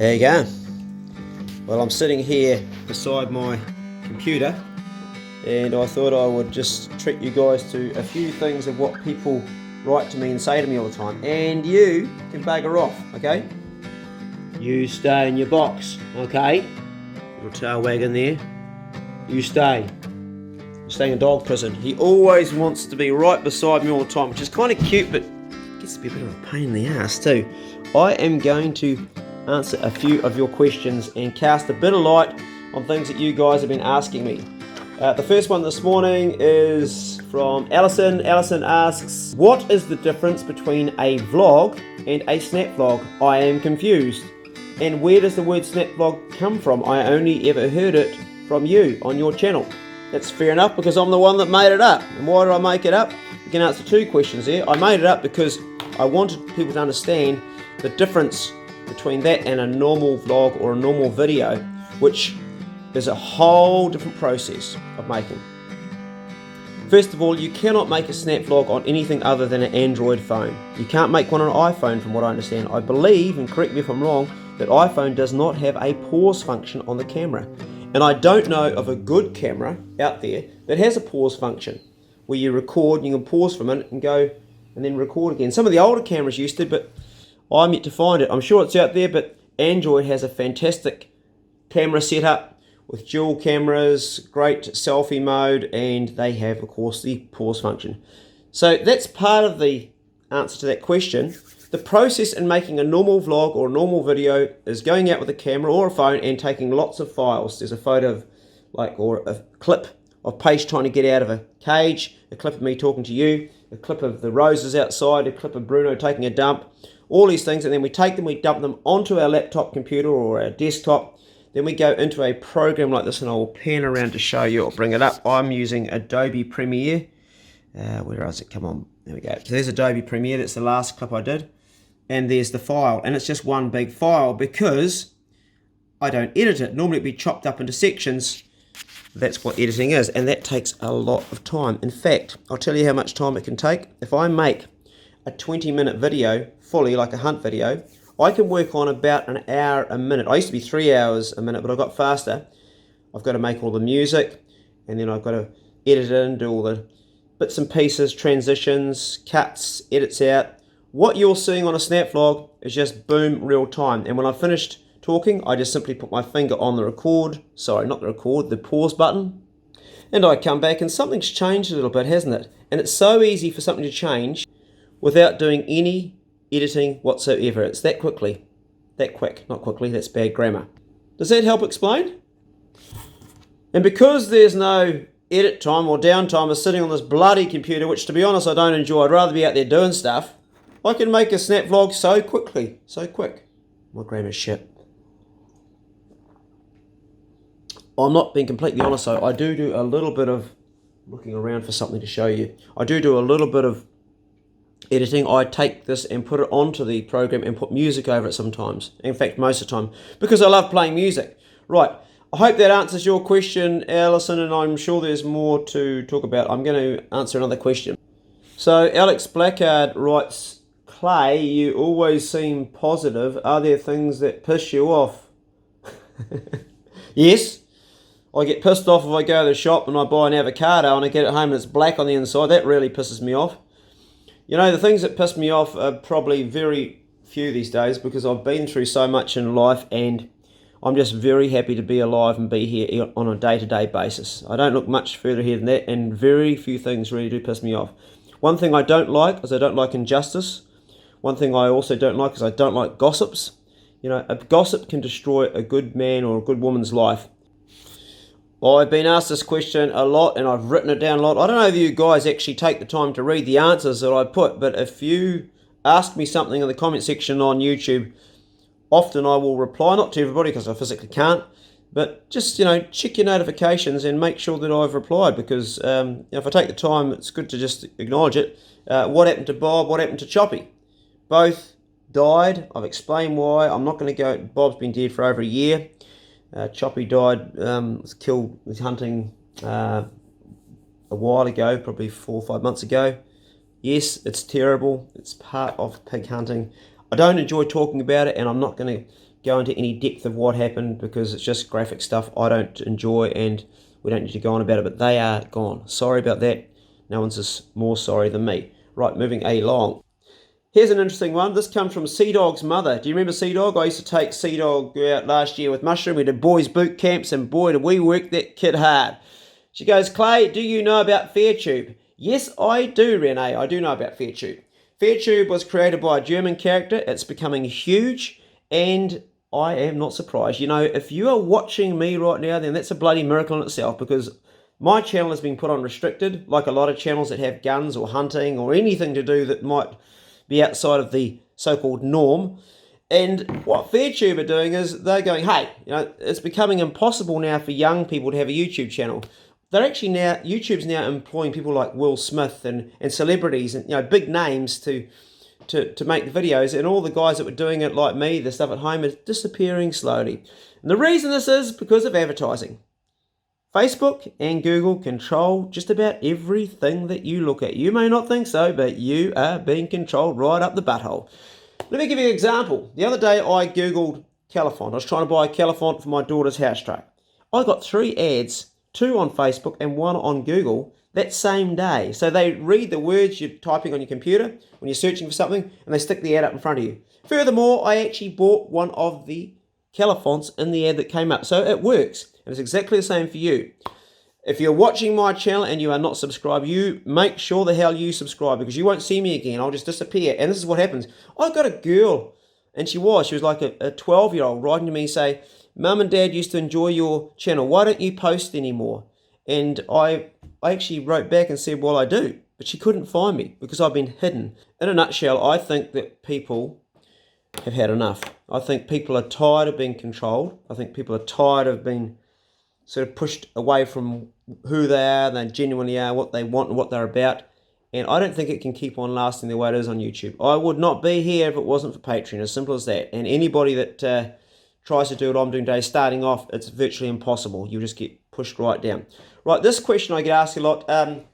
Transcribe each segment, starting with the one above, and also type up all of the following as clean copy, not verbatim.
There you go. Well, I'm sitting here beside my computer and I thought I would just treat you guys to a few things of what people write to me and say to me all the time. And you can bugger off, okay? You stay in your box, okay? Little tail wagging there. You stay. You're staying in dog prison. He always wants to be right beside me all the time, which is kind of cute, but gets to be a bit of a pain in the ass too. I am going to answer a few of your questions and cast a bit of light on things that you guys have been asking me. The first one this morning is from Alison. Alison asks, what is the difference between a vlog and a snap vlog? I am confused. And where does the word snap vlog come from? I only ever heard it from you on your channel. That's fair enough because I'm the one that made it up. And why did I make it up? You can answer two questions there. I made it up because I wanted people to understand the difference between that and a normal vlog or a normal video, which is a whole different process of making. First of all, you cannot make a snap vlog on anything other than an Android phone. You can't make one on an iPhone from what I understand. I believe, and correct me if I'm wrong, that iPhone does not have a pause function on the camera. And I don't know of a good camera out there that has a pause function where you record and you can pause for a minute and go and then record again. Some of the older cameras used to, but I'm yet to find it. I'm sure it's out there, but Android has a fantastic camera setup with dual cameras, great selfie mode, and they have, of course, the pause function. So that's part of the answer to that question. The process in making a normal vlog or a normal video is going out with a camera or a phone and taking lots of files. There's a photo of, or a clip of Paige trying to get out of a cage, a clip of me talking to you, a clip of the roses outside, a clip of Bruno taking a dump, all these things, and then we take them, we dump them onto our laptop computer or our desktop. Then we go into a program like this, and I will pan around to show you. I'll bring it up. I'm using Adobe Premiere. Where is it? Come on. There we go. So there's Adobe Premiere. That's the last clip I did. And there's the file. And it's just one big file because I don't edit it. Normally it'd be chopped up into sections. That's what editing is. And that takes a lot of time. In fact, I'll tell you how much time it can take. If I make a 20-minute video fully, like a hunt video, I can work on about an hour a minute. I used to be 3 hours a minute, but I got faster. I've got to make all the music, and then I've got to edit it in, do all the bits and pieces, transitions, cuts, edits out. What you're seeing on a snap vlog is just boom, real time. And when I've finished talking, I just simply put my finger on the the pause button, and I come back and something's changed a little bit, hasn't it? And it's so easy for something to change without doing any editing whatsoever. It's that quick, not quickly, that's bad grammar. Does that help explain? And because there's no edit time or downtime of sitting on this bloody computer, which to be honest I don't enjoy, I'd rather be out there doing stuff, I can make a snap vlog so quickly, so quick. My grammar's shit. I'm not being completely honest though, I do a little bit of looking around for something to show you. I do a little bit of editing. I take this and put it onto the program and put music over it sometimes. In fact, most of the time, because I love playing music. Right, I hope that answers your question, Alison, and I'm sure there's more to talk about. I'm going to answer another question. So Alex Blackard writes, Clay, you always seem positive. Are there things that piss you off? Yes. I get pissed off if I go to the shop and I buy an avocado and I get it home and it's black on the inside. That really pisses me off. You know, the things that piss me off are probably very few these days because I've been through so much in life and I'm just very happy to be alive and be here on a day-to-day basis. I don't look much further here than that, and very few things really do piss me off. One thing I don't like is I don't like injustice. One thing I also don't like is I don't like gossips. You know, a gossip can destroy a good man or a good woman's life. I've been asked this question a lot and I've written it down a lot. I don't know if you guys actually take the time to read the answers that I put, but if you ask me something in the comment section on YouTube, often I will reply, not to everybody because I physically can't, but just, you know, check your notifications and make sure that I've replied because if I take the time, it's good to just acknowledge it. What happened to Bob? What happened to Choppy? Both died. I've explained why. I'm not going to go, Bob's been dead for over a year. Choppy died, was killed with hunting a while ago, probably 4 or 5 months ago. Yes, it's terrible. It's part of pig hunting. I don't enjoy talking about it, and I'm not going to go into any depth of what happened because it's just graphic stuff I don't enjoy and we don't need to go on about it, but they are gone. Sorry about that. No one's just more sorry than me. Right, moving along. Here's an interesting one. This comes from Sea Dog's mother. Do you remember Sea Dog? I used to take Sea Dog out last year with Mushroom. We did boys boot camps, and boy, did we work that kid hard. She goes, Clay, do you know about Fairtube? Yes, I do, Renee. I do know about Fairtube. Fairtube was created by a German character. It's becoming huge, and I am not surprised. You know, if you are watching me right now, then that's a bloody miracle in itself, because my channel has been put on restricted, like a lot of channels that have guns or hunting or anything to do that might be outside of the so-called norm. And what Fairtube are doing is they're going, hey, you know, it's becoming impossible now for young people to have a YouTube channel. They're actually now, YouTube's now employing people like Will Smith and celebrities and, you know, big names to make the videos, and all the guys that were doing it like me, the stuff at home, is disappearing slowly. And the reason this is because of advertising. Facebook and Google control just about everything that you look at. You may not think so, but you are being controlled right up the butthole. Let me give you an example. The other day I Googled Califont. I was trying to buy a Califont for my daughter's house truck. I got 3 ads, 2 on Facebook and 1 on Google that same day. So they read the words you're typing on your computer when you're searching for something, and they stick the ad up in front of you. Furthermore, I actually bought one of the Califonts in the ad that came up. So it works. And it's exactly the same for you. If you're watching my channel and you are not subscribed, you make sure the hell you subscribe, because you won't see me again. I'll just disappear. And this is what happens. I got a girl, and she was like a 12-year-old writing to me and say, Mum and Dad used to enjoy your channel. Why don't you post anymore? And I actually wrote back and said, well, I do. But she couldn't find me because I've been hidden. In a nutshell, I think that people have had enough. I think people are tired of being controlled. I think people are tired of being sort of pushed away from who they are, they genuinely are, what they want and what they're about. And I don't think it can keep on lasting the way it is on YouTube. I would not be here if it wasn't for Patreon, as simple as that. And anybody that tries to do what I'm doing today, starting off, it's virtually impossible. You just get pushed right down. Right, this question I get asked a lot.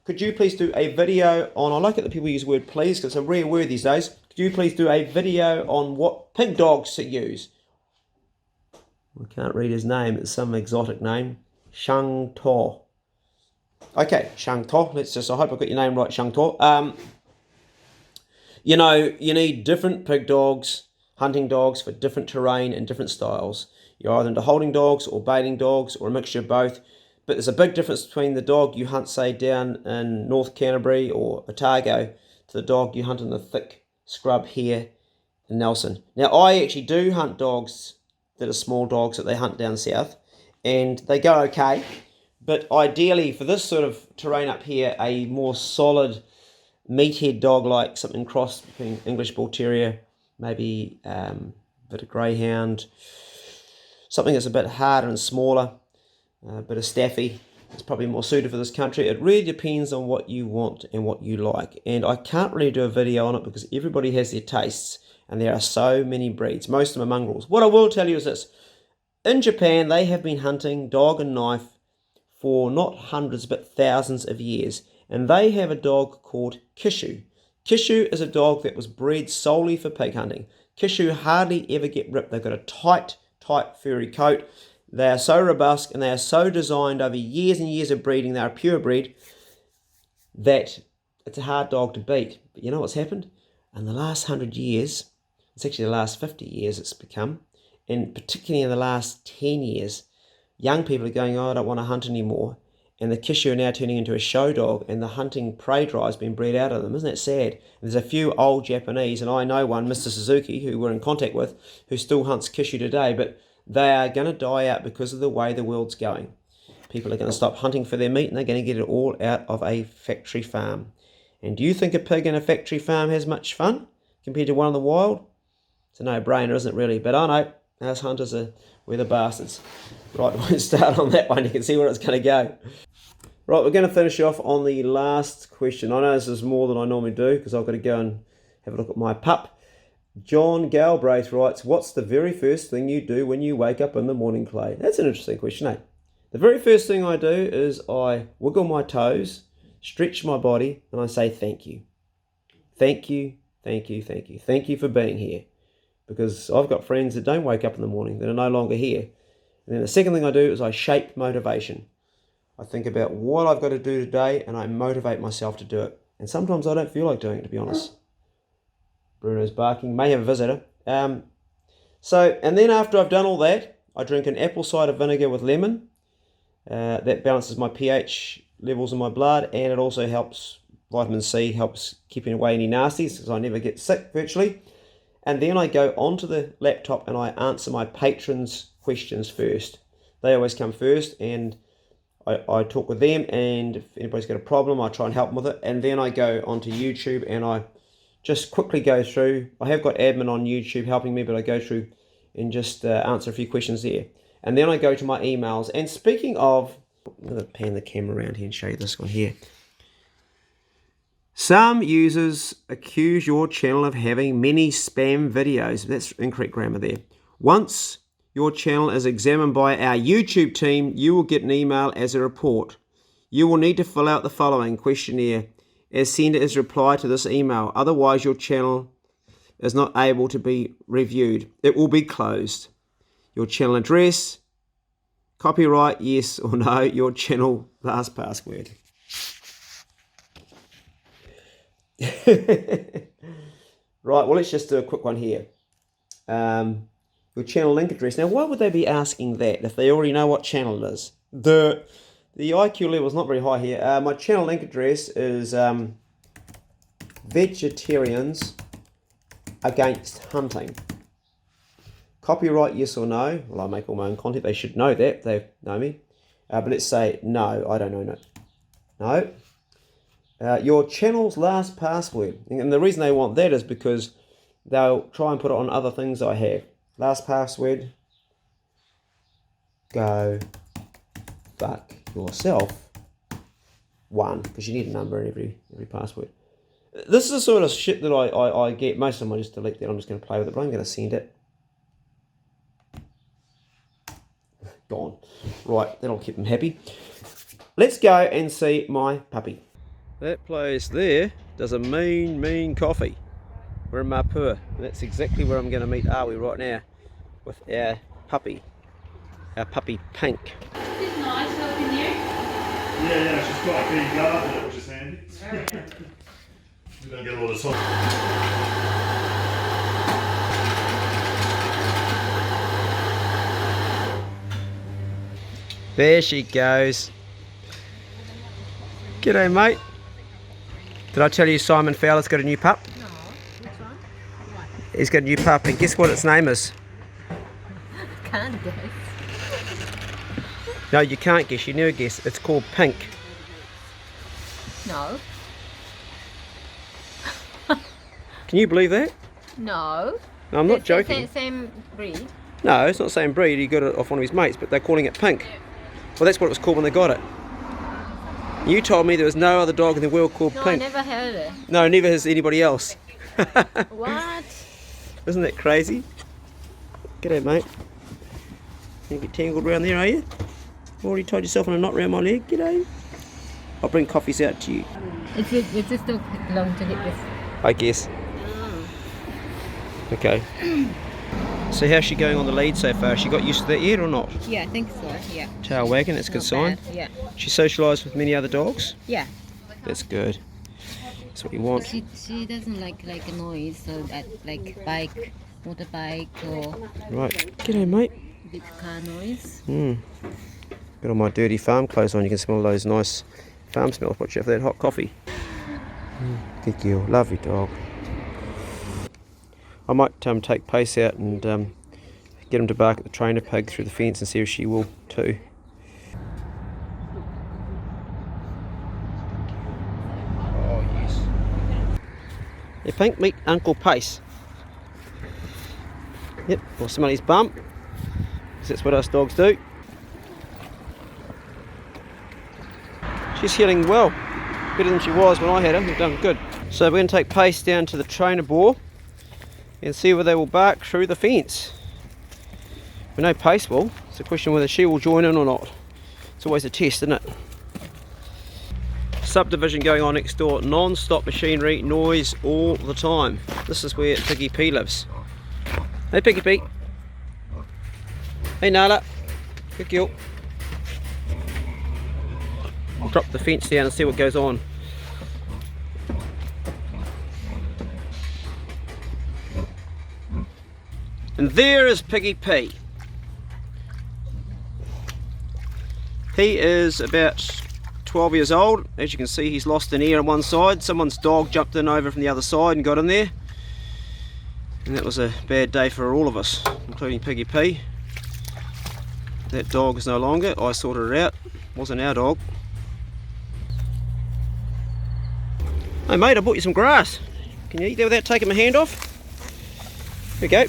Could you please do a video on, I like it that people use the word please, because it's a rare word these days. Could you please do a video on what pig dogs to use? I can't read his name. It's some exotic name. Shang To. Okay, Shang To. I hope I got your name right, Shang To. You know, you need different pig dogs, hunting dogs for different terrain and different styles. You're either into holding dogs or baiting dogs or a mixture of both. But there's a big difference between the dog you hunt, say, down in North Canterbury or Otago to the dog you hunt in the thick scrub here in Nelson. Now, I actually do hunt dogs that are small dogs that they hunt down south, and they go okay, but ideally for this sort of terrain up here, a more solid meathead dog, like something crossed between English Bull Terrier, maybe a bit of greyhound, something that's a bit harder and smaller, a bit of staffy. It's probably more suited for this country. It really depends on what you want and what you like, and I can't really do a video on it because everybody has their tastes. And there are so many breeds. Most of them are mongrels. What I will tell you is this. In Japan, they have been hunting dog and knife for not hundreds, but thousands of years. And they have a dog called Kishu. Kishu is a dog that was bred solely for pig hunting. Kishu hardly ever get ripped. They've got a tight, furry coat. They are so robust and they are so designed over years and years of breeding. They are a pure breed that it's a hard dog to beat. But you know what's happened? In the last 100 years, it's actually the last 50 years it's become, and particularly in the last 10 years, young people are going, oh, I don't want to hunt anymore. And the Kishu are now turning into a show dog, and the hunting prey drive has been bred out of them. Isn't that sad? And there's a few old Japanese, and I know one, Mr. Suzuki, who we're in contact with, who still hunts Kishu today, but they are going to die out because of the way the world's going. People are going to stop hunting for their meat, and they're going to get it all out of a factory farm. And do you think a pig in a factory farm has much fun compared to one in the wild? It's a no-brainer, isn't it, really? But I know, us hunters we're the bastards. Right, we'll start on that one. You can see where it's going to go. Right, we're going to finish off on the last question. I know this is more than I normally do because I've got to go and have a look at my pup. John Galbraith writes, what's the very first thing you do when you wake up in the morning, Clay? That's an interesting question, eh? The very first thing I do is I wiggle my toes, stretch my body, and I say thank you. Thank you, thank you, thank you. Thank you for being here. because I've got friends that don't wake up in the morning, that are no longer here. And then the second thing I do is I shape motivation. I think about what I've got to do today and I motivate myself to do it. And sometimes I don't feel like doing it, to be honest. Bruno's barking, may have a visitor. And then after I've done all that, I drink an apple cider vinegar with lemon. That balances my pH levels in my blood, and it also helps, vitamin C helps keeping away any nasties, because I never get sick virtually. And then I go onto the laptop and I answer my patrons' questions first. They always come first, and I talk with them, and if anybody's got a problem, I try and help them with it. And then I go onto YouTube and I just quickly go through. I have got admin on YouTube helping me, but I go through and just answer a few questions there. And then I go to my emails. And speaking of, I'm going to pan the camera around here and show you this one here. Some users accuse your channel of having many spam videos. That's incorrect grammar there. Once your channel is examined by our YouTube team, you will get an email as a report. You will need to fill out the following questionnaire as sender is reply to this email. Otherwise, your channel is not able to be reviewed. It will be closed. Your channel address, copyright, yes or no, your channel last password. Right, well, let's just do a quick one here. Your channel link address. Now, why would they be asking that if they already know what channel it is? The IQ level is not very high here. My channel link address is Vegetarians Against Hunting. Copyright, yes or no? Well, I make all my own content. They should know that. They know me. But let's say no. I don't know. No. Your channel's last password. And the reason they want that is because they'll try and put it on other things I have. Last password. Go fuck yourself. 1. Because you need a number in every password. This is the sort of shit that I get. Most of them I just delete that. I'm just going to play with it. But I'm going to send it. Gone. Right, that'll keep them happy. Let's go and see my puppy. That place there does a mean coffee. We're in Mapua. That's exactly where I'm going to meet Awi right now with our puppy Pink. Is it nice helping you? Yeah, she's got a big garden, which is handy. We don't get a lot of sun. There she goes. G'day, mate. Did I tell you Simon Fowler's got a new pup? No. Which one? What? He's got a new pup, and guess what its name is? Can't guess. No, you can't guess. You never guess. It's called Pink. No. Can you believe that? No. No, I'm not joking. Same breed. No, it's not the same breed. He got it off one of his mates, but they're calling it Pink. Well, that's what it was called when they got it. You told me there was no other dog in the world called No, Pink. I never heard it. No, neither has anybody else. What? Isn't that crazy? G'day, mate. You get tangled around there, are you? Already tied yourself in a knot around my leg. G'day. I'll bring coffees out to you. It's just too long to hit this. I guess. Okay. So how's she going on the lead so far? She got used to that yet or not? Yeah, I think so. Yeah. Tail wagging, that's a good sign. Bad. Yeah. She socialised with many other dogs? Yeah. That's good. That's what you want. She doesn't like a noise, so that like bike, motorbike or Right. G'day, mate. big car noise. Got all my dirty farm clothes on. You can smell those nice farm smells. Watch out for that hot coffee. Good girl. Lovely dog. I might take Pace out and get him to bark at the trainer pig through the fence and see if she will too. Oh yes. Yeah, Pink, meet Uncle Pace. Yep, we'll smell his bum, because that's what us dogs do. She's healing well, better than she was when I had her. We've done good. So we're going to take Pace down to the trainer boar and see whether they will bark through the fence. We know Pace will. It's a question whether she will join in or not. It's always a test, isn't it? Subdivision going on next door. Non-stop machinery, noise all the time. This is where Piggy Pee lives. Hey Piggy Pee. Hey Nala. Good girl. I'll drop the fence down and see what goes on. And there is Piggy Pee. He is about 12 years old. As you can see, he's lost an ear on one side. Someone's dog jumped in over from the other side and got in there. And that was a bad day for all of us, including Piggy Pee. That dog is no longer. I sorted it out. Wasn't our dog. Hey mate, I bought you some grass. Can you eat that without taking my hand off? Here we go.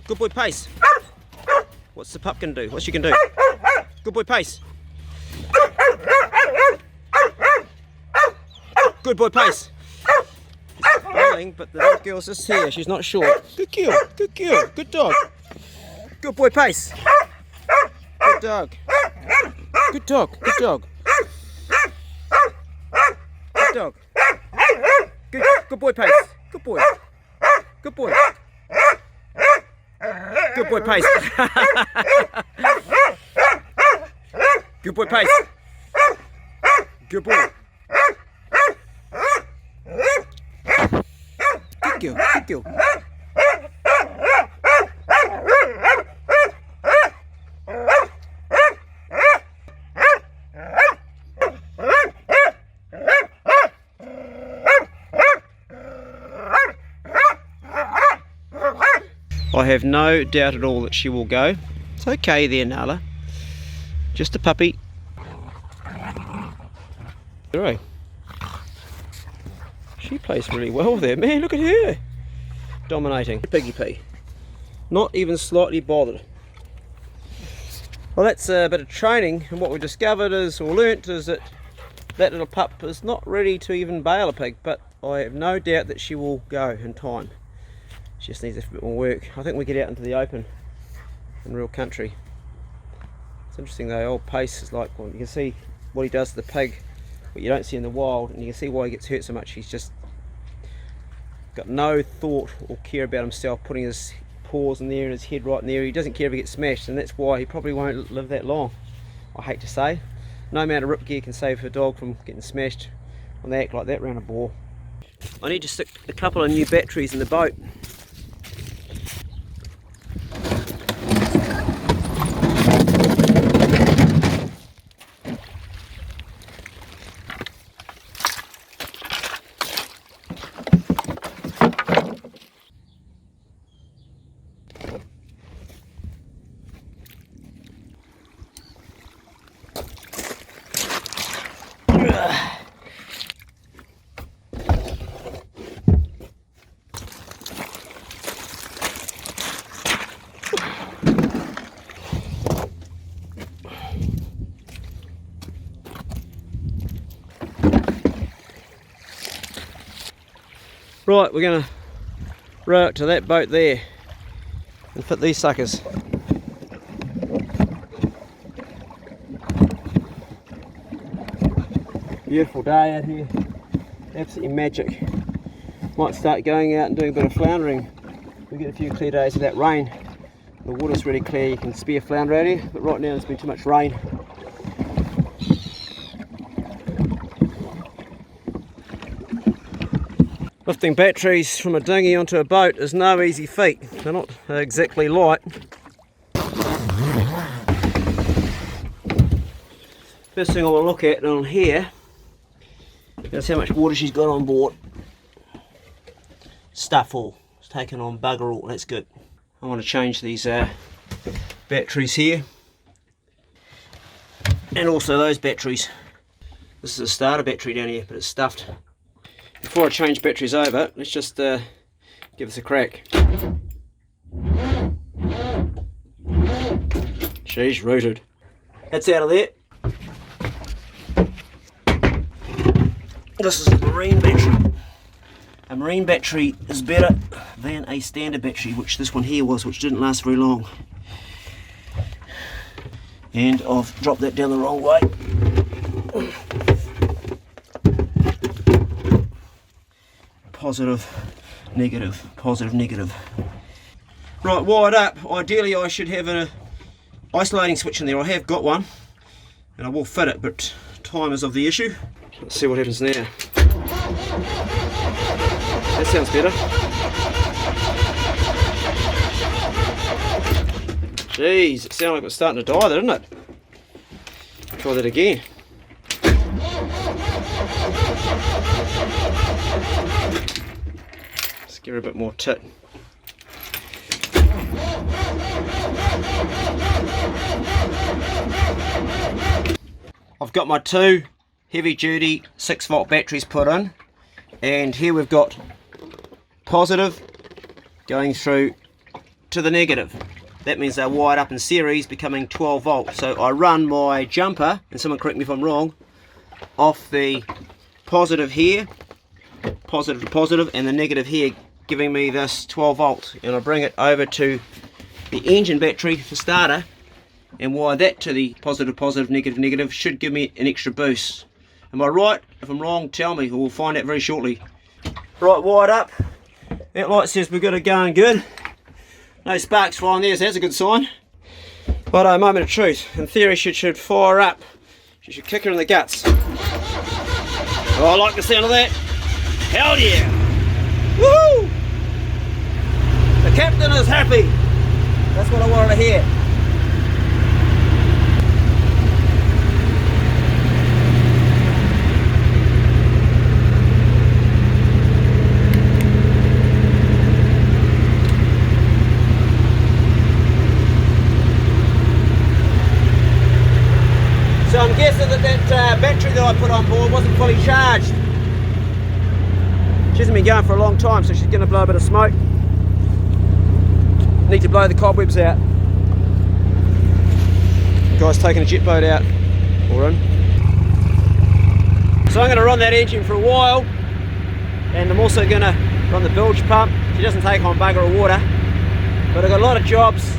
Good boy, Pace. What's the pup gonna do? What's she gonna do? Good boy, Pace. Good boy, Pace. She's bowling, but the little girl's just here. She's not sure. Good girl. Good girl. Good dog. Good boy, Pace. Good dog. Good dog. Good dog. Good dog. Good boy, Pace. Good boy. Good boy. Good boy, Pace. Good boy, Pace. Good boy. Good girl. Good girl. I have no doubt at all that she will go. It's okay there, Nala. Just a puppy. Right. She plays really well there, man. Look at her. Dominating. Piggy Pee. Not even slightly bothered. Well, that's a bit of training, and what we discovered is, or learnt, is that that little pup is not ready to even bail a pig, but I have no doubt that she will go in time. She just needs a bit more work. I think we get out into the open in real country. It's interesting though, old Pace is like, well, you can see what he does to the pig, what you don't see in the wild, and you can see why he gets hurt so much. He's just got no thought or care about himself, putting his paws in there and his head right in there. He doesn't care if he gets smashed, and that's why he probably won't live that long. I hate to say. No amount of rip gear can save a dog from getting smashed when they act like that round a bore. I need to stick a couple of new batteries in the boat. Right, we're going to row it to that boat there and fit these suckers. Beautiful day out here, absolutely magic. Might start going out and doing a bit of floundering. We get a few clear days without rain. The water's really clear, you can spear flounder out here, but right now there's been too much rain. Lifting batteries from a dinghy onto a boat is no easy feat. They're not exactly light. First thing I want to look at on here is how much water she's got on board. Stuff all. It's taken on bugger all. That's good. I want to change these batteries here. And also those batteries. This is a starter battery down here, but it's stuffed. Before I change batteries over, let's just give this a crack. She's rooted. That's out of there. This is a marine battery. A marine battery is better than a standard battery, which this one here was, which didn't last very long. And I've dropped that down the wrong way. Positive, negative, positive, negative. Right, wired up. Ideally I should have an isolating switch in there. I have got one and I will fit it, but time is of the issue. Let's see what happens now. That sounds better. Jeez, it sounded like it was starting to die there, didn't it? Try that again. Let's give her a bit more tit. I've got my two heavy duty 6-volt batteries put in, and here we've got positive going through to the negative. That means they're wired up in series, becoming 12 volt. So I run my jumper, and someone correct me if I'm wrong, off the positive here, positive to positive, and the negative here, giving me this 12 volt. And I bring it over to the engine battery for starter, and wire that to the positive, positive, negative, negative. Should give me an extra boost. Am I right? If I'm wrong, tell me, we'll find out very shortly. Right, wired up. That light says we've got it going good. No sparks flying there, so that's a good sign. But a moment of truth. In theory, she should fire up. She should kick her in the guts. Oh, I like the sound of that. Hell yeah! Woo! The captain is happy. That's what I wanted to hear. So I'm guessing that battery that I put on board wasn't fully charged. She hasn't been going for a long time, so she's going to blow a bit of smoke. Need to blow the cobwebs out. The guy's taking a jet boat out, or in. So I'm going to run that engine for a while, and I'm also going to run the bilge pump. She doesn't take on bugger of water, but I've got a lot of jobs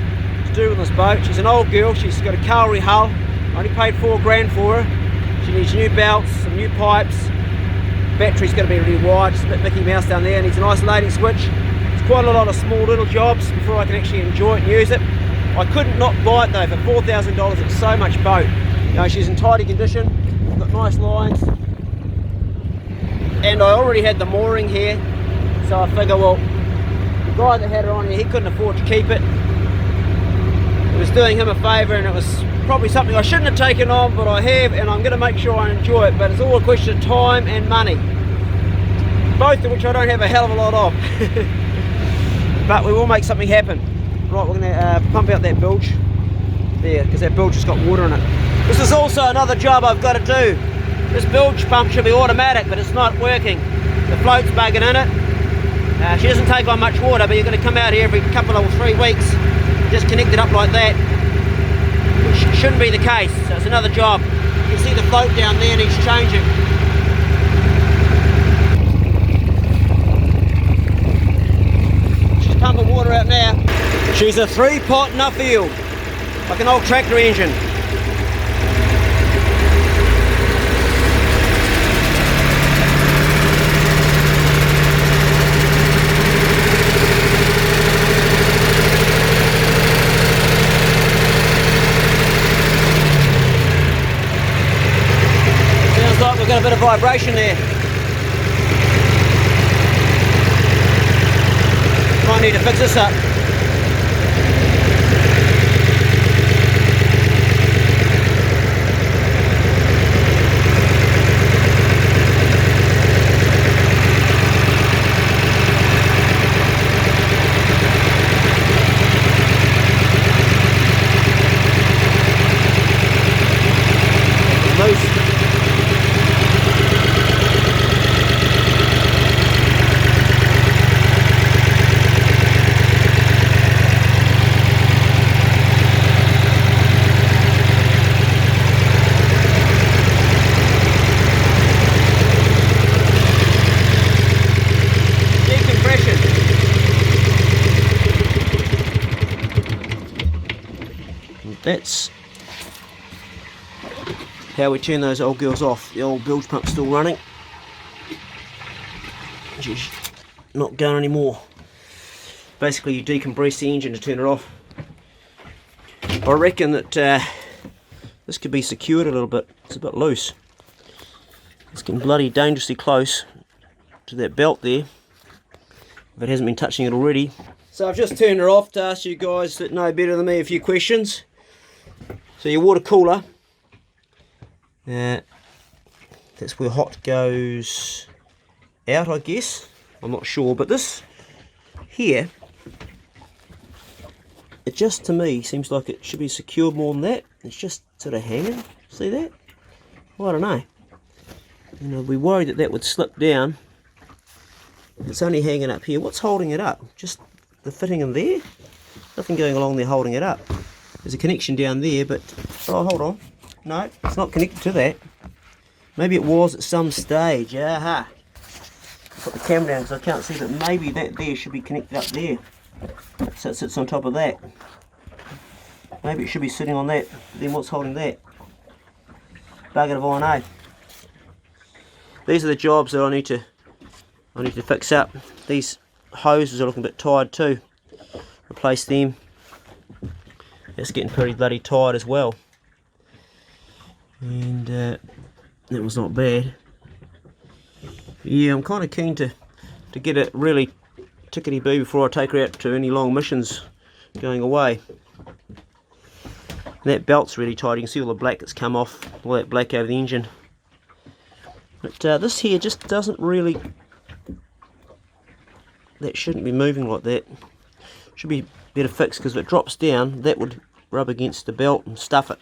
to do with this boat. She's an old girl, she's got a Calvary hull. I only paid $4 grand for her. She needs new belts, some new pipes. Battery's going to be rewired, just a bit Mickey Mouse down there. Needs an isolating switch. It's quite a lot of small little jobs before I can actually enjoy it and use it. I couldn't not buy it though for $4,000. It's so much boat. You know, she's in tidy condition. Got nice lines. And I already had the mooring here, so I figure, well, the guy that had her on here, he couldn't afford to keep it. It was doing him a favour, and it was probably something I shouldn't have taken on, but I have, and I'm going to make sure I enjoy it. But it's all a question of time and money, both of which I don't have a hell of a lot of. But we will make something happen. Right, we're going to pump out that bilge there, because that bilge has got water in it. This is also another job I've got to do. This bilge pump should be automatic, but it's not working. The float's bugging in it. She doesn't take on much water, but you're going to come out here every couple or 3 weeks, just connect it up like that. Which shouldn't be the case, so it's another job. You can see the float down there needs changing. She's pumping water out now. She's a 3-pot Nuffield, like an old tractor engine. We've got a bit of vibration there. Might need to fix this up. Loose. That's power, we turn those old girls off. The old bilge pump's still running. She's not going anymore. Basically you decompress the engine to turn it off. I reckon that this could be secured a little bit. It's a bit loose. It's getting bloody dangerously close to that belt there, if it hasn't been touching it already. So I've just turned it off to ask you guys that know better than me a few questions. So your water cooler, that's where hot goes out, I guess. I'm not sure, but this here, it just to me seems like it should be secured more than that. It's just sort of hanging. See that? Well, I don't know. You know, we're worried that that would slip down. It's only hanging up here. What's holding it up? Just the fitting in there? Nothing going along there holding it up. There's a connection down there, but oh, hold on. No, it's not connected to that. Maybe it was at some stage. Aha. Put the camera down because I can't see, but maybe that there should be connected up there. So it sits on top of that. Maybe it should be sitting on that. Then what's holding that? Bugger of I know. These are the jobs that I need to fix up. These hoses are looking a bit tired too. Replace them. It's getting pretty bloody tired as well. And that was not bad. Yeah, I'm kind of keen to get it really tickety-boo before I take her out to any long missions going away. And that belt's really tight. You can see all the black that's come off, all that black over the engine. But this here just doesn't really... That shouldn't be moving like that. Should be better fixed, because if it drops down, that would rub against the belt and stuff it.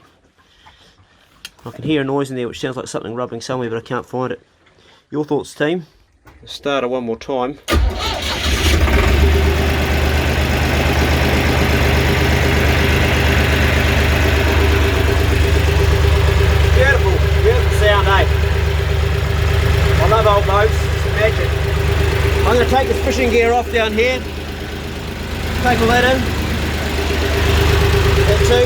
I can hear a noise in there which sounds like something rubbing somewhere, but I can't find it. Your thoughts, team? Let's start it one more time. Beautiful, beautiful sound, eh? I love old boats, it's magic. I'm going to take this fishing gear off down here. Take all that in. That too.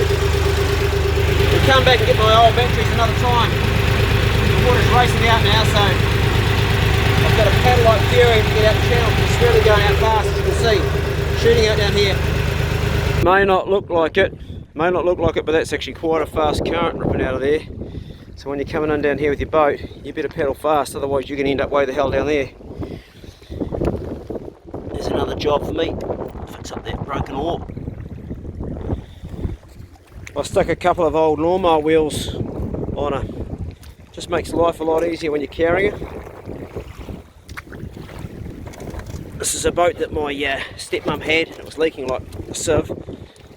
We'll come back and get my old batteries another time. The water's racing out now, so I've got a paddle like fury to get out the channel. It's really going out fast, as you can see. Shooting out down here. May not look like it, but that's actually quite a fast current ripping out of there. So when you're coming in down here with your boat, you better paddle fast, otherwise you're going to end up way the hell down there. There's another job for me. Fix up that broken oar. I stuck a couple of old lawnmower wheels on her. Just makes life a lot easier when you're carrying it. This is a boat that my stepmum had, and it was leaking like a sieve.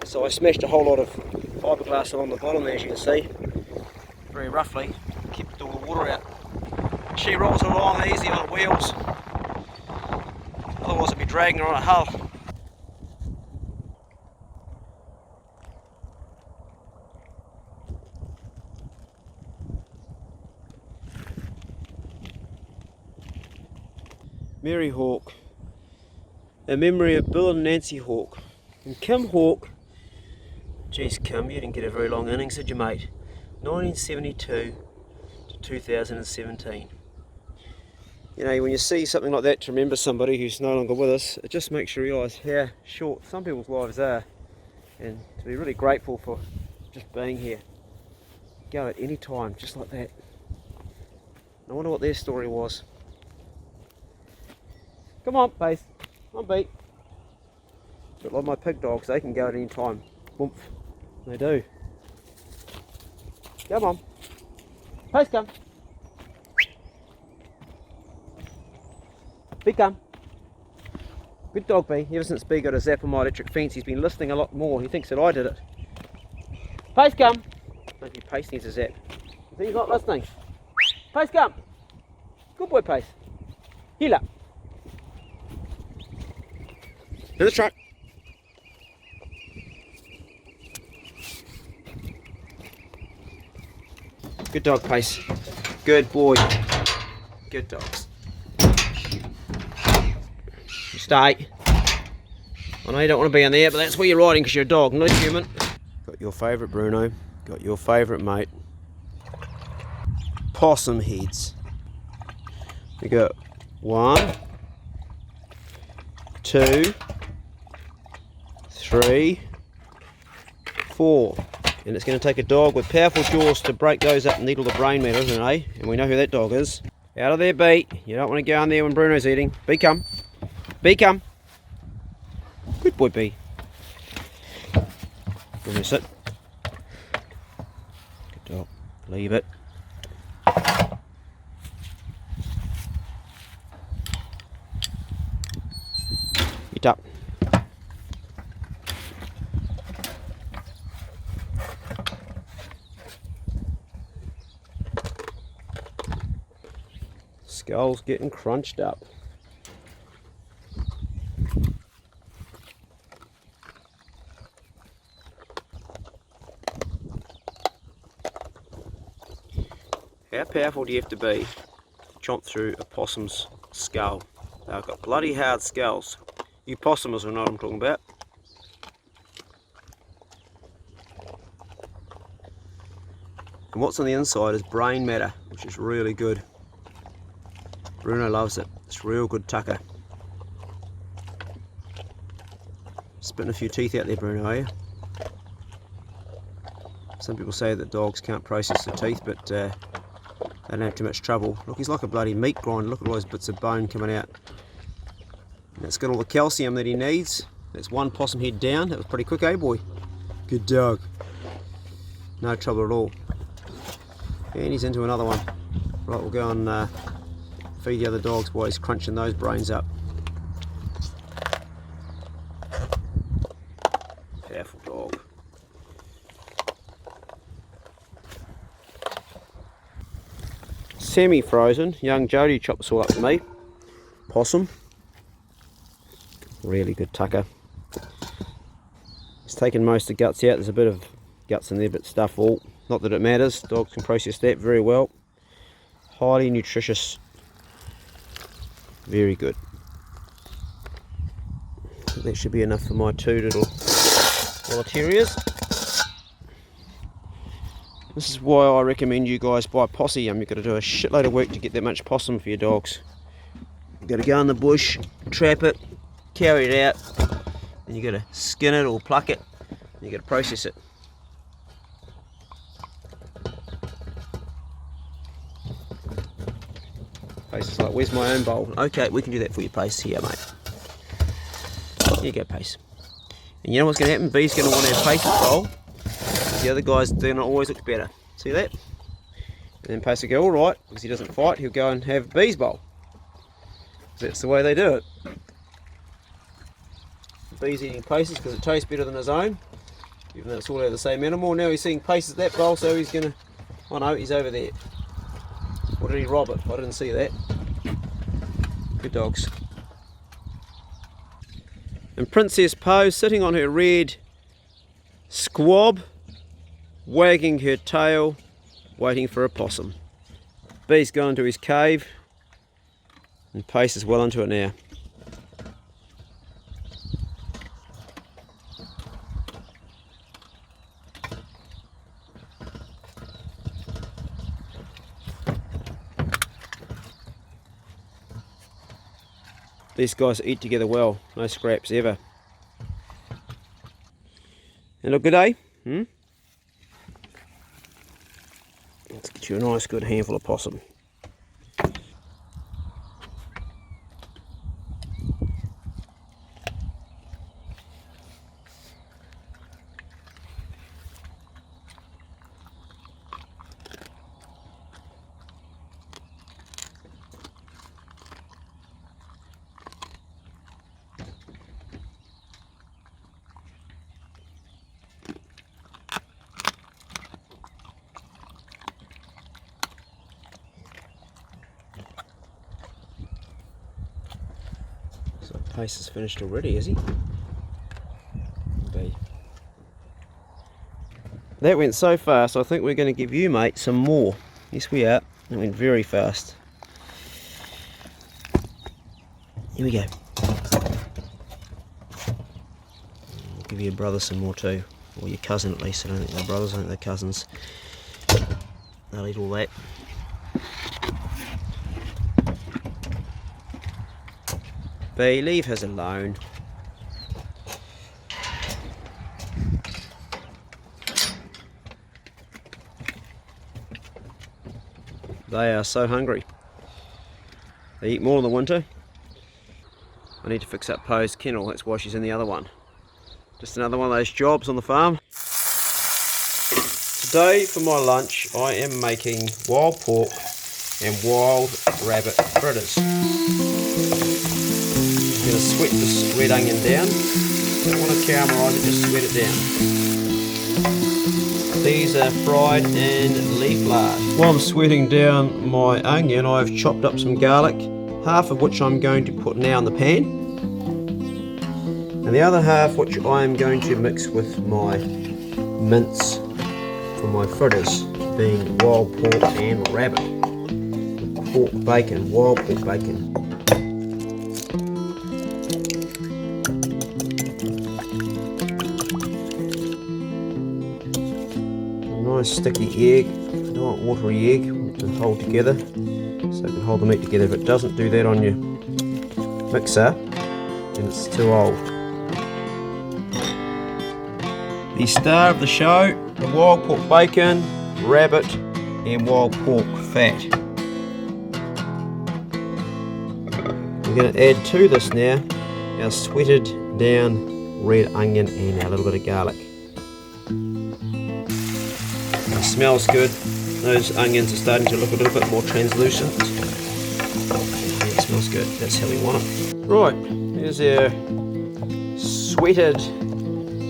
So I smashed a whole lot of fiberglass along the bottom there, as you can see. Very roughly, kept all the water out. She rolls along easy on the wheels. Otherwise I'd be dragging her on a hull. Mary Hawke, a memory of Bill and Nancy Hawke. And Kim Hawke, geez Kim, you didn't get a very long innings, did you mate? 1972 to 2017. You know, when you see something like that to remember somebody who's no longer with us, it just makes you realise how short some people's lives are, and to be really grateful for just being here. Go at any time, just like that. I wonder what their story was. Come on, Pace. Come on, Beat. A bit like my pig dogs, they can go at any time. Boomp. They do. Come on. Pace, come. Beat, come. Good dog, B. Ever since B got a zap on my electric fence, he's been listening a lot more. He thinks that I did it. Pace, come. Maybe Pace needs a zap. He's not listening. Pace, come. Good boy, Pace. Heel up. To the truck. Good dog, Pace. Good boy. Good dogs. Stay. I know you don't want to be in there, but that's where you're riding because you're a dog, not a human. Got your favourite Bruno. Got your favourite mate. possum heads. We got 1, 2, 3, 4. And it's going to take a dog with powerful jaws to break those up and eat all the brain matter, isn't it, eh? And we know who that dog is. Out of there, Bee. You don't want to go in there when Bruno's eating. Bee, come. Bee, come. Good boy, Bee. Bruno, sit. Good dog. Leave it. Eat up. Skull's getting crunched up. How powerful do you have to be to chomp through a possum's skull? They've got bloody hard skulls. You possumers will know what I'm talking about. And what's on the inside is brain matter, which is really good. Bruno loves it. It's real good tucker. Spitting a few teeth out there, Bruno, are you? Some people say that dogs can't process the teeth, but they don't have too much trouble. Look, he's like a bloody meat grinder. Look at all those bits of bone coming out. And it's got all the calcium that he needs. That's 1 possum head down. That was pretty quick, eh, boy? Good dog. No trouble at all. And he's into another one. Right, we'll go and feed the other dogs while he's crunching those brains up. Powerful dog. Semi-frozen, young Jody chopped this all up for me. Possum. Really good tucker. It's taken most of the guts out. There's a bit of guts in there, but stuff all. Not that it matters. Dogs can process that very well. Highly nutritious. Very good. That should be enough for my 2 little terriers. This is why I recommend you guys buy possum. You've got to do a shitload of work to get that much possum for your dogs. You've got to go in the bush, trap it, carry it out, and you've got to skin it or pluck it, and you've got to process it. Pace is like, where's my own bowl? Okay, we can do that for you, Pace. Here, mate. Here you go, Pace. And you know what's going to happen? Bee's going to want to have Pace's bowl. The other guys, they're going to always look better. See that? And then Pace will go, alright, because he doesn't fight, he'll go and have Bee's bowl. That's the way they do it. Bee's eating Pace's because it tastes better than his own, even though it's all out of the same animal. Now he's seeing Pace's that bowl, so he's going to... Oh no, he's over there. Or did he rob it? I didn't see that. Good dogs. And Princess Po sitting on her red squab, wagging her tail, waiting for a possum. Bee's gone into his cave, and Pace is well into it now. These guys eat together well, no scraps ever. And look, good day. Let's get you a nice good handful of possum. So Pace is finished already, is he? Bee. That went so fast, I think we're going to give you, mate, some more. Yes, we are. It went very fast. Here we go. I'll give your brother some more too. Or your cousin at least. I don't think they're brothers, I think they're cousins. They'll eat all that. Bee, leave his alone. They are so hungry. They eat more in the winter. I need to fix up Poe's kennel, that's why she's in the other one. Just another one of those jobs on the farm. Today for my lunch I am making wild pork and wild rabbit fritters. I'm going to sweat this red onion down. Don't want to caramelise it, just sweat it down. These are fried in leaf lard. While I'm sweating down my onion, I've chopped up some garlic, half of which I'm going to put now in the pan, and the other half which I'm going to mix with my mince for my fritters, being wild pork and rabbit. Pork bacon, wild pork bacon. A nice sticky egg. I don't want watery egg, I want it to hold together so it can hold the meat together. If it doesn't do that on your mixer, then it's too old. The star of the show, the wild pork bacon, rabbit and wild pork fat. We're going to add to this now our sweated down red onion and our little bit of garlic. It smells good. Those onions are starting to look a little bit more translucent. Yeah, it smells good. That's how we want it. Right, here's our sweated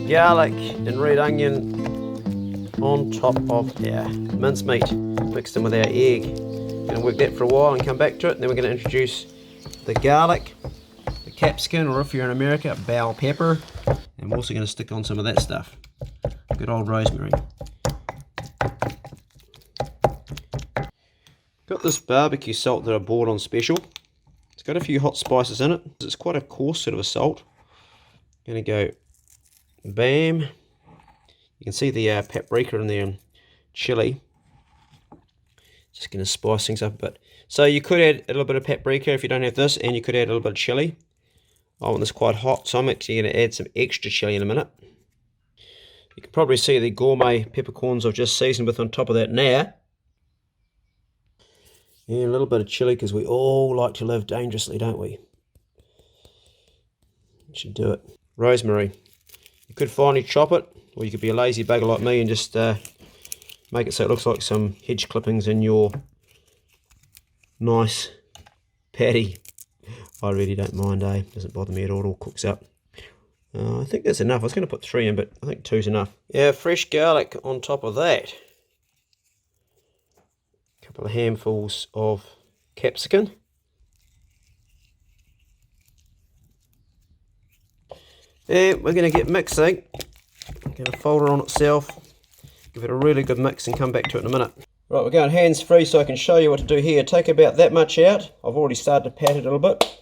garlic and red onion on top of our mincemeat, mixed in with our egg. We're going to work that for a while and come back to it, and then we're going to introduce the garlic, the capsicum, or if you're in America, bell pepper, and we're also going to stick on some of that stuff. Good old rosemary. Got this barbecue salt that I bought on special. It's got a few hot spices in it. It's quite a coarse sort of a salt. Going to go bam. You can see the paprika in there and chili. Just going to spice things up a bit. So you could add a little bit of paprika if you don't have this, and you could add a little bit of chili. I want this quite hot, so I'm actually going to add some extra chili in a minute. You can probably see the gourmet peppercorns I've just seasoned with on top of that now. And a little bit of chili, because we all like to live dangerously, don't we? Should do it. Rosemary. You could finely chop it, or you could be a lazy bugger like me and just make it so it looks like some hedge clippings in your nice patty. I really don't mind, doesn't bother me at all, it all cooks up. I think that's enough. I was going to put 3 in, but I think 2's enough. Yeah, fresh garlic on top of that. A couple of handfuls of capsicum. And we're going to get mixing. I'm going to fold it on itself, give it a really good mix, and come back to it in a minute. Right, we're going hands free so I can show you what to do here. Take about that much out. I've already started to pat it a little bit,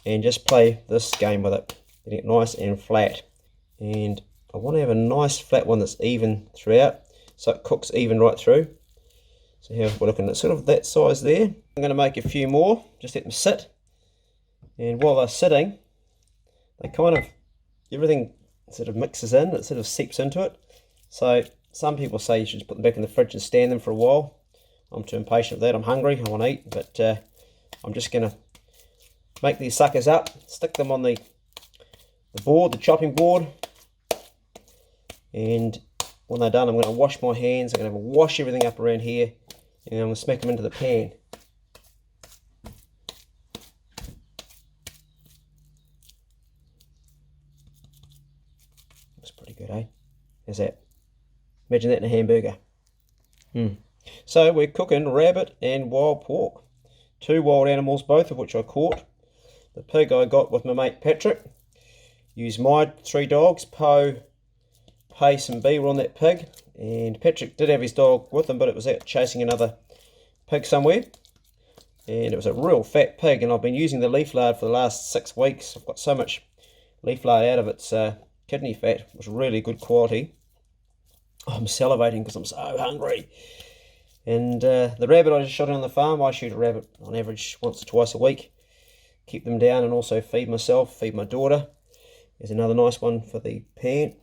and just play this game with it. Getting it nice and flat. And I want to have a nice flat one that's even throughout, so it cooks even right through. So here we're looking at sort of that size there. I'm going to make a few more, just let them sit. And while they're sitting, they kind of, everything sort of mixes in, it sort of seeps into it. So some people say you should just put them back in the fridge and stand them for a while. I'm too impatient for that. I'm hungry, I want to eat, but I'm just going to make these suckers up, stick them on the board, the chopping board, and when they're done I'm going to wash my hands. I'm going to wash everything up around here, and I'm going to smack them into the pan. That's pretty good, eh? How's that? Imagine that in a hamburger. So we're cooking rabbit and wild pork. 2 wild animals, both of which I caught. The pig I got with my mate Patrick. Used my 3 dogs. Poe, Pace and Bee were on that pig. And Patrick did have his dog with him, but it was out chasing another pig somewhere. And it was a real fat pig, and I've been using the leaf lard for the last 6 weeks. I've got so much leaf lard out of its kidney fat. It was really good quality. I'm salivating because I'm so hungry. And the rabbit I just shot in on the farm, I shoot a rabbit on average once or twice a week. keep them down and also feed myself, feed my daughter. Here's another nice one for the pan.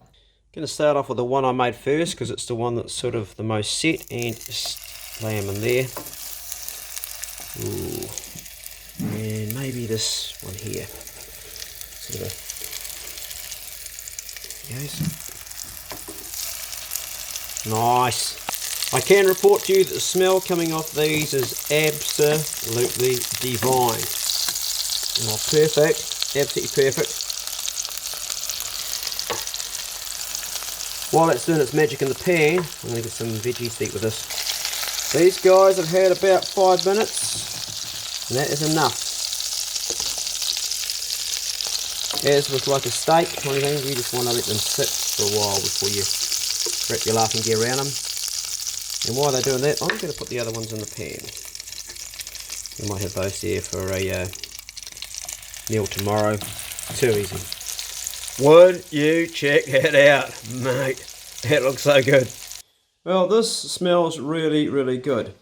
Going to start off with the one I made first because it's the one that's sort of the most set, and just lay them in there. Ooh. And maybe this one here. Sort of there it goes. Nice. I can report to you that the smell coming off these is absolutely divine. Oh, perfect. Absolutely perfect. While it's doing its magic in the pan, I'm going to get some veggies to eat with this. These guys have had about 5 minutes, and that is enough. As with like a steak kind of thing, you just want to let them sit for a while before you wrap your laughing gear around them. And while they're doing that, I'm going to put the other ones in the pan. We might have those there for a meal tomorrow. Too easy. Would you check that out, mate? That looks so good. Well, this smells really, really good.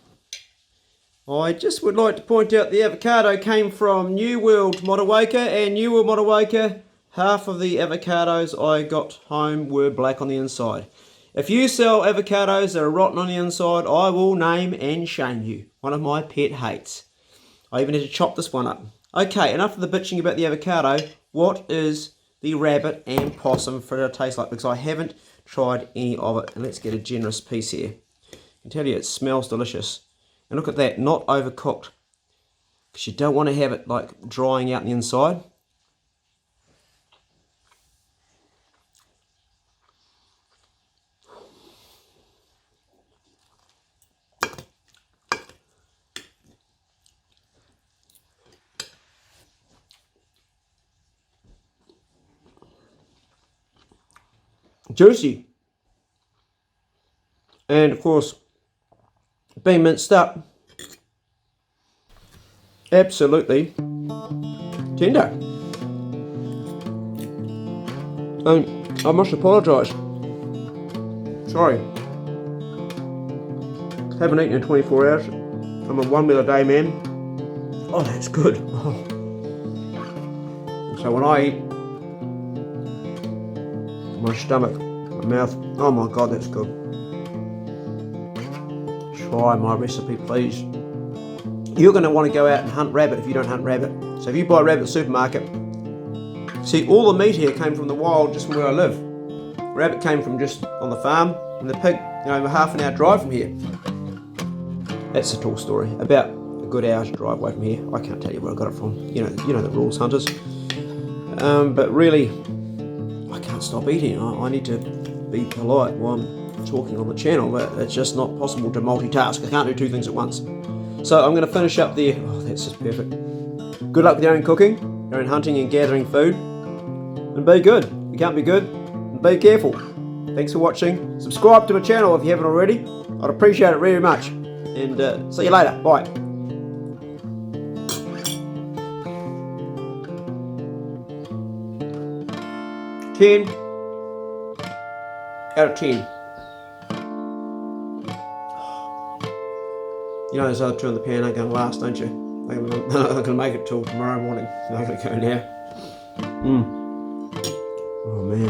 I just would like to point out the avocado came from New World Motueka, and New World Motueka, half of the avocados I got home were black on the inside. If you sell avocados that are rotten on the inside, I will name and shame you. One of my pet hates. I even had to chop this one up. Okay, enough of the bitching about the avocado. What is the rabbit and possum fritter taste like? Because I haven't tried any of it. And let's get a generous piece here. I can tell you it smells delicious. And look at that, not overcooked. Because you don't want to have it like drying out the inside. Juicy, and of course being minced up, absolutely tender. And I must apologise, sorry, haven't eaten in 24 hours. I'm a 1 meal a day man. Oh, that's good. Oh. So when I eat, my stomach, my mouth, oh my god, that's good. Try my recipe, please. You're going to want to go out and hunt rabbit if you don't hunt rabbit. So if you buy rabbit at the supermarket, see, all the meat here came from the wild, just from where I live. Rabbit came from just on the farm, and the pig, half an hour drive from here. That's a tall story. About a good hour's drive away from here. I can't tell you where I got it from. You know the rules, hunters. But really, I can't stop eating. I need to be polite while I'm talking on the channel, but it's just not possible to multitask. I can't do 2 things at once. So I'm going to finish up there. Oh, that's just perfect. Good luck with your own cooking, your own hunting and gathering food. And be good. You can't be good. And be careful. Thanks for watching. Subscribe to my channel if you haven't already. I'd appreciate it very much. And see you later. Bye. Ten out of 10. You know those other 2 in the pan aren't going to last, don't you? They're not going to make it till tomorrow morning. They're going to go now. Oh man.